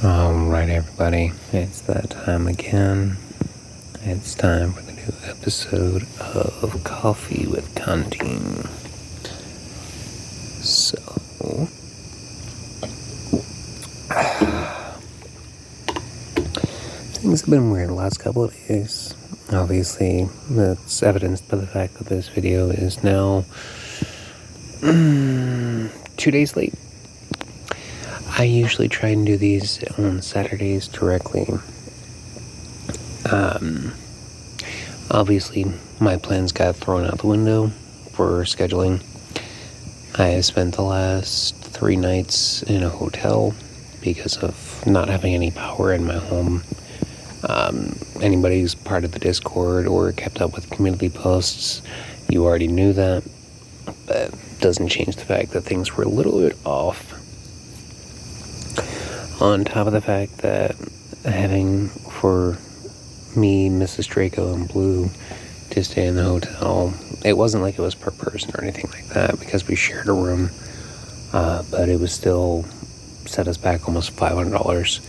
Alright, everybody, it's that time again. It's time for the new episode of Coffee with Contin. So, things have been weird the last couple of days. Obviously, that's evidenced by the fact that this video is now 2 days late. I usually try and do these on Saturdays directly. Obviously, my plans got thrown out the window for scheduling. I have spent the last 3 nights in a hotel because of not having any power in my home. Anybody who's part of the Discord or kept up with community posts, you already knew that, but it doesn't change the fact that things were a little bit off. On top of the fact that having for me, Mrs. Draco, and Blue to stay in the hotel, it wasn't like it was per person or anything like that because we shared a room, but it was still set us back almost $500.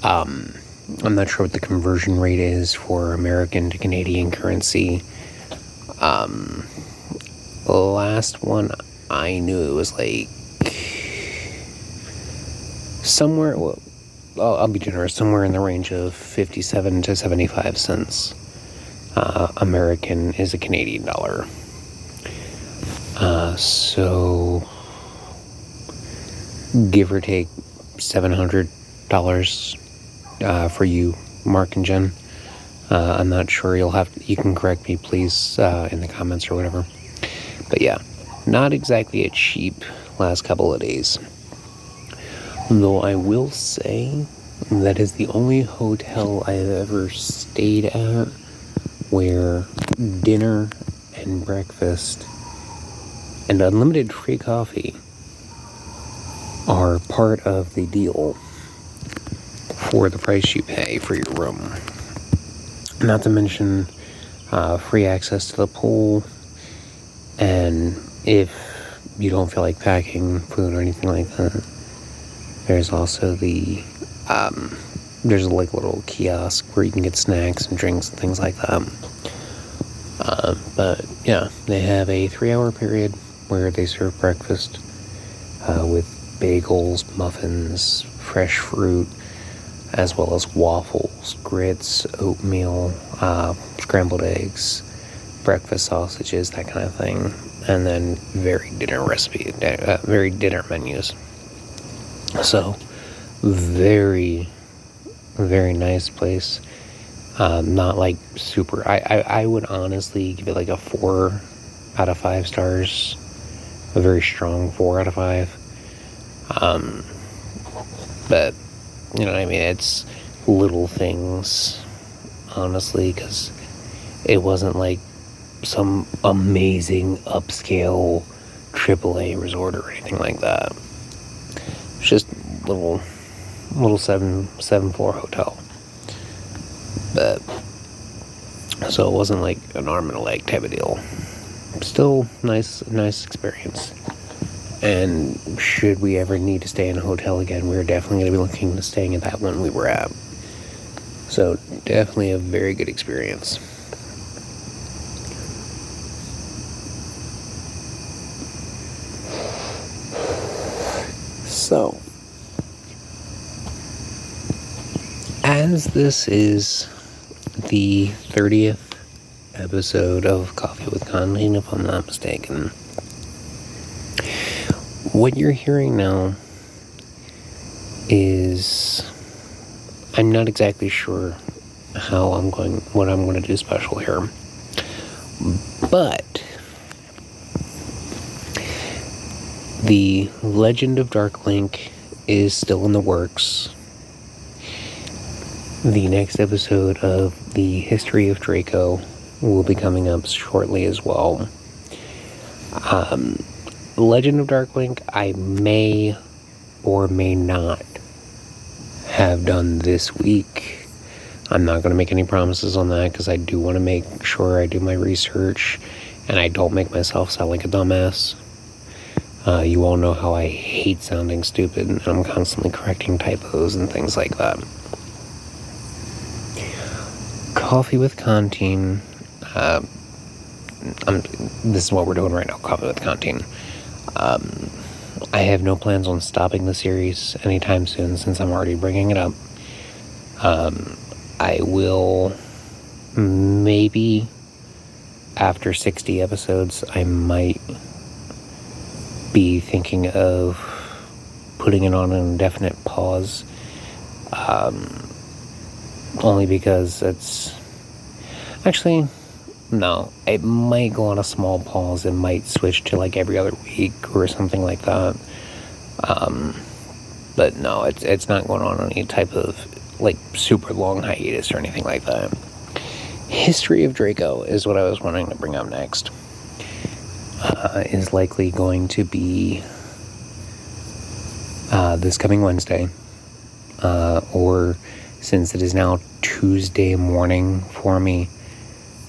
I'm not sure what the conversion rate is for American to Canadian currency. The last one I knew, it was like somewhere, well, I'll be generous, somewhere in the range of 57 to 75 cents American is a Canadian dollar. So give or take $700 for you, Mark and Jen. I'm not sure, you can correct me please in the comments or whatever. But yeah, not exactly a cheap last couple of days. Though I will say that is the only hotel I have ever stayed at where dinner and breakfast and unlimited free coffee are part of the deal for the price you pay for your room. Not to mention free access to the pool, and if you don't feel like packing food or anything like that, there's also there's like a little kiosk where you can get snacks and drinks and things like that. But yeah, they have a 3-hour period where they serve breakfast with bagels, muffins, fresh fruit, as well as waffles, grits, oatmeal, scrambled eggs, breakfast sausages, that kind of thing, and then very dinner menus. So, very, very nice place. Not like super. I would honestly give it like a 4 out of 5 stars. A very strong 4 out of 5. But you know what I mean. It's little things, honestly, because it wasn't like some amazing upscale AAA resort or anything like that. Just little 7-floor hotel. But so it wasn't like an arm and a leg type of deal. Still nice experience. And should we ever need to stay in a hotel again, we're definitely going to be looking to staying at that one we were at. So definitely a very good experience. So, as this is the 30th episode of Coffee with Contin, if I'm not mistaken, what you're hearing now is, I'm not exactly sure what I'm going to do special here, but the Legend of Dark Link is still in the works. The next episode of the History of Draco will be coming up shortly as well. Legend of Dark Link, I may or may not have done this week. I'm not going to make any promises on that because I do want to make sure I do my research and I don't make myself sound like a dumbass. You all know how I hate sounding stupid, and I'm constantly correcting typos and things like that. Coffee with Contin. This is what we're doing right now, Coffee with Contin. I have no plans on stopping the series anytime soon, since I'm already bringing it up. I will, maybe after 60 episodes, I might be thinking of putting it on an indefinite pause. Only because it's... Actually, no. It might go on a small pause. It might switch to like every other week or something like that. But no, it's not going on any type of like super long hiatus or anything like that. History of Draco is what I was wanting to bring up next. Is likely going to be this coming Wednesday, or since it is now Tuesday morning for me,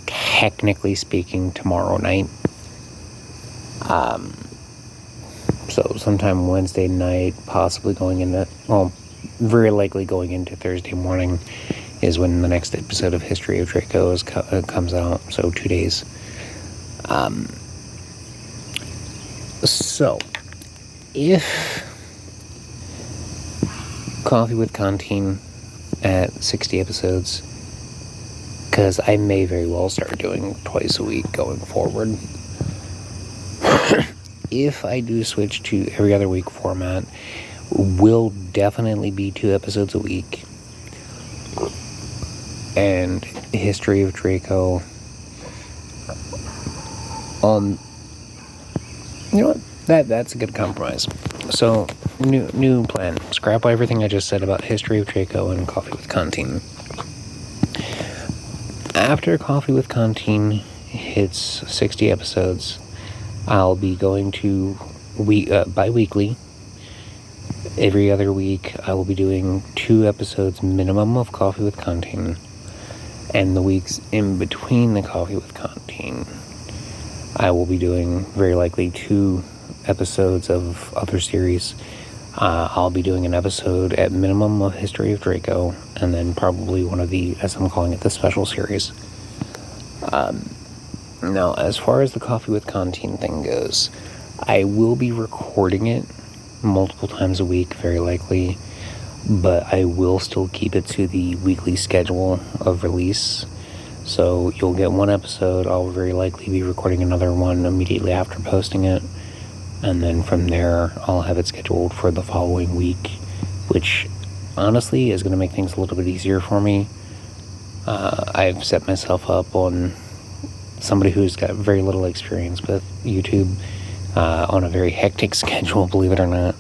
technically speaking, tomorrow night. So sometime Wednesday night, possibly going into, well, very likely going into Thursday morning is when the next episode of History of Draco comes out, so 2 days. So, if Coffee with Contin at 60 episodes, because I may very well start doing twice a week going forward. If I do switch to every other week format, will definitely be 2 episodes a week. And History of Draco, you know what? That's a good compromise. So, new plan. Scrap everything I just said about History of Draco and Coffee with Contin. After Coffee with Contin hits 60 episodes, I'll be going to bi-weekly. Every other week, I will be doing 2 episodes minimum of Coffee with Contin. And the weeks in between the Coffee with Contin, I will be doing very likely 2 episodes of other series. I'll be doing an episode at minimum of History of Draco, and then probably one of the, as I'm calling it, the special series. Now, as far as the Coffee with Contin thing goes, I will be recording it multiple times a week, very likely, but I will still keep it to the weekly schedule of release. So you'll get 1 episode. I'll very likely be recording another one immediately after posting it, and then from there I'll have it scheduled for the following week, which honestly is going to make things a little bit easier for me. I've set myself up on somebody who's got very little experience with YouTube, on a very hectic schedule, believe it or not.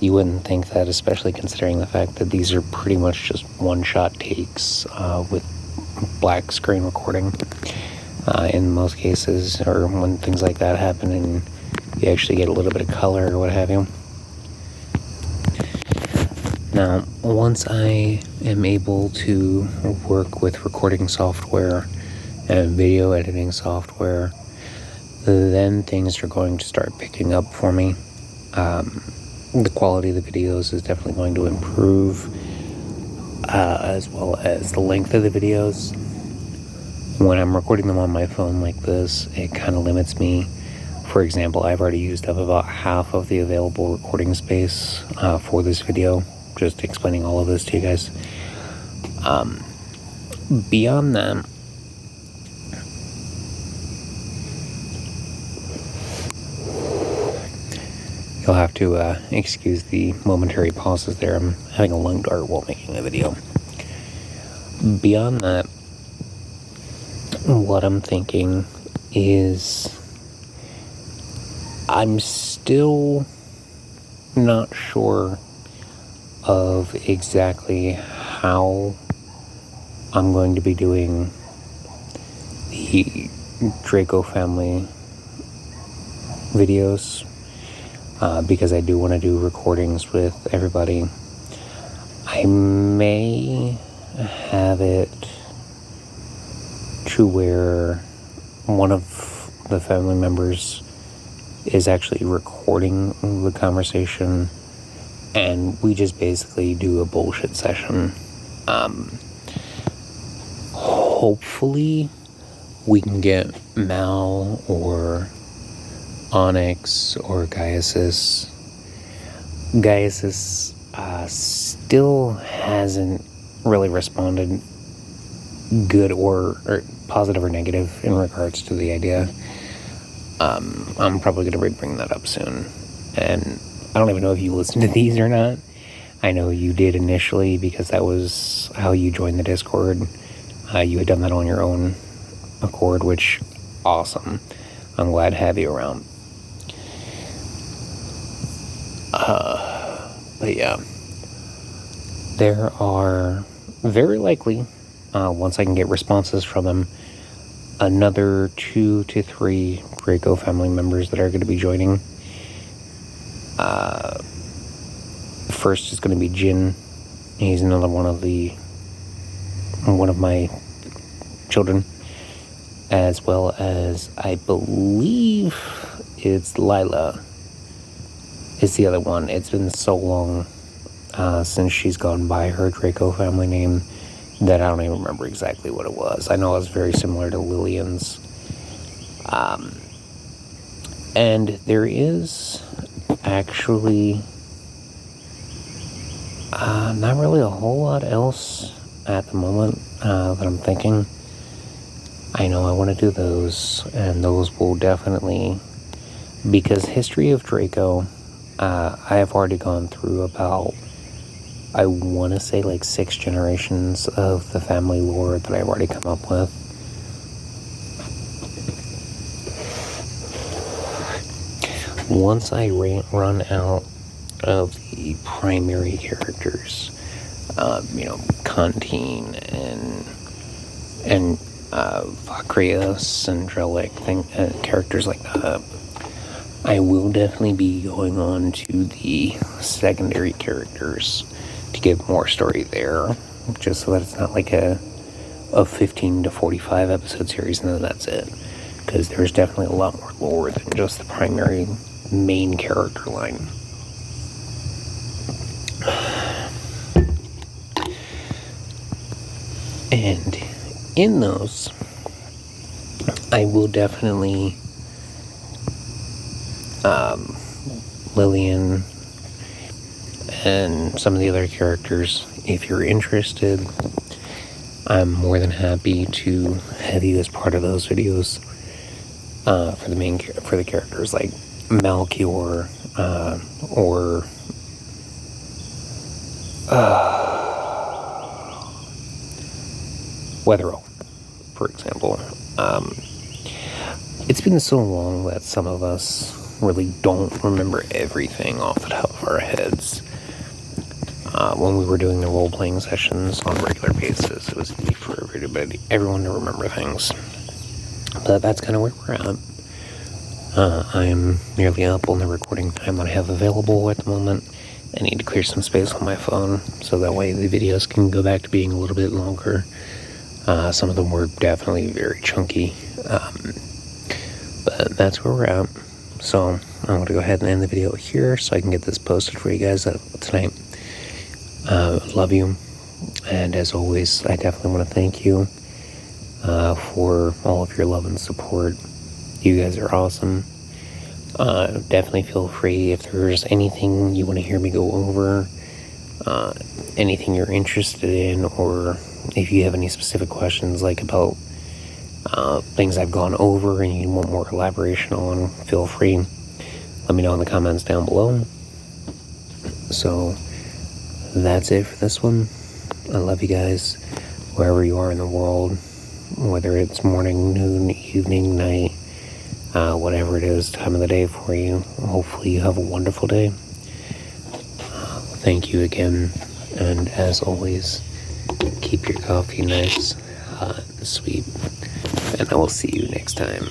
You wouldn't think that, especially considering the fact that these are pretty much just one-shot takes with black screen recording in most cases, or when things like that happen and you actually get a little bit of color or what have you. Now, once I am able to work with recording software and video editing software, then things are going to start picking up for me. The quality of the videos is definitely going to improve, as well as the length of the videos. When I'm recording them on my phone like this, it kind of limits me. For example, I've already used up about half of the available recording space for this video, just explaining all of this to you guys. Beyond that, you'll have to excuse the momentary pauses there. I'm having a lung dart while making the video. Beyond that, what I'm thinking is I'm still not sure of exactly how I'm going to be doing the Draco family videos, because I do want to do recordings with everybody. I may have it to where one of the family members is actually recording the conversation, and we just basically do a bullshit session. Hopefully we can get Mal or Onyx or Gaiasis. Gaiasis still hasn't really responded good or positive or negative in regards to the idea. I'm probably going to bring that up soon. And I don't even know if you listened to these or not. I know you did initially because that was how you joined the Discord. You had done that on your own accord, which, awesome. I'm glad to have you around. But yeah, there are very likely, once I can get responses from them, another 2 to 3 Draco family members that are going to be joining. First is going to be Jin. He's another one of my children, as well as I believe it's Lila is the other one. It's been so long since she's gone by her Draco family name that I don't even remember exactly what it was. I know it was very similar to Lillian's. And there is actually not really a whole lot else at the moment that I'm thinking. I know I want to do those, and those will definitely, because History of Draco, I have already gone through about, I want to say like 6 generations of the family lore that I've already come up with. Once I run out of the primary characters, Contin and Vakrios and Drellic, characters like that, I will definitely be going on to the secondary characters to give more story there, just so that it's not like a 15 to 45 episode series and then that's it, because there's definitely a lot more lore than just the primary main character line. And in those, I will definitely Lillian and some of the other characters, if you're interested, I'm more than happy to have you as part of those videos for the characters like Melchior or Weatherall, for example. It's been so long that some of us really don't remember everything off the top of our heads. When we were doing the role-playing sessions on a regular basis, it was easy for everyone to remember things. But that's kind of where we're at. I'm nearly up on the recording time that I have available at the moment. I need to clear some space on my phone, so that way the videos can go back to being a little bit longer. Some of them were definitely very chunky. But that's where we're at. So I'm going to go ahead and end the video here so I can get this posted for you guys tonight. Love you. And as always, I definitely want to thank you for all of your love and support. You guys are awesome. Definitely feel free if there's anything you want to hear me go over, anything you're interested in, or if you have any specific questions like about things I've gone over and you want more elaboration on, feel free. Let me know in the comments down below. So that's it for this one. I love you guys wherever you are in the world, whether it's morning, noon, evening, night, whatever it is, time of the day for you. Hopefully you have a wonderful day. Thank you again, and as always, keep your coffee nice, hot, and sweet, and I will see you next time.